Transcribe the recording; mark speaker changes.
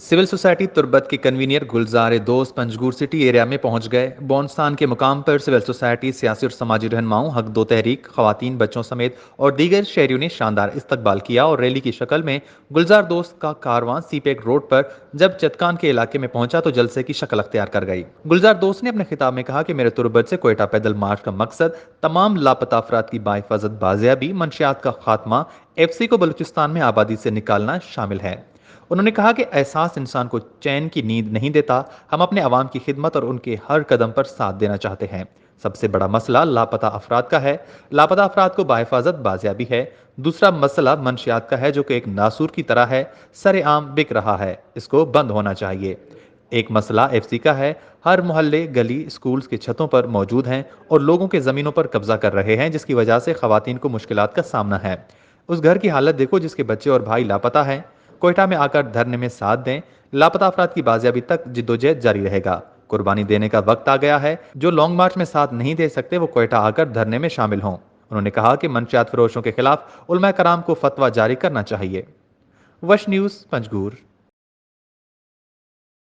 Speaker 1: Civil society Turbat के convener गुलजार दोस्त Panjgur city area में पहुंच गए। बॉन्स्तान के मुकाम पर सिविल सोसाइटी, सियासी और समाजी रहनुमाओं, हक दो तहरीक, खवातीन, बच्चों समेत और दीगर शहरियों ने शानदार इस्तकबाल किया और रैली की शक्ल में गुलजार दोस्त का कारवां सीपेक रोड पर जब चतकान के इलाके में पहुंचा तो जलसे की शक्ल अख्तियार कर गई। गुलजार दोस्त ने अपने खिताब में कहा कि मेरे तुर्बत से कोयटा पैदल मार्च का मकसद तमाम लापता अफराद की बाहिफाजत बाजियाबी, मंशियात का खात्मा, एफसी को बलूचिस्तान में आबादी से निकालना शामिल है। उन्होंने कहा कि एहसास इंसान को चैन की नींद नहीं देता। हम अपने अवाम की खिदमत और उनके हर कदम पर साथ देना चाहते हैं। सबसे बड़ा मसला लापता अफराद का है। लापता अफराद को बाहिफाजत बाजियाबी है। दूसरा मसला मंशियात का है, जो कि एक नासूर की तरह है, सरेआम बिक रहा है। इसको बंद होना चाहिए। एक मसला एफसी का है। हर मोहल्ले, गली, स्कूल्स की छतों पर मौजूद हैं और लोगों के जमीनों पर कब्जा कर रहे हैं, जिसकी वजह से खवातीन को मुश्किलात का सामना है। उस घर की हालत देखो जिसके बच्चे और भाई लापता हैं। कोयटा में आकर धरने में साथ दें। लापता अफराद की बाजियाबी तक जिद्दोजहद जारी रहेगा। कुर्बानी देने का वक्त आ गया है। जो लॉन्ग मार्च में साथ नहीं दे सकते वो कोयटा आकर धरने में शामिल हों। उन्होंने कहा कि मंशियात फरोशों के खिलाफ उलमा कराम को फतवा जारी करना चाहिए। वश न्यूज़, पंजगूर।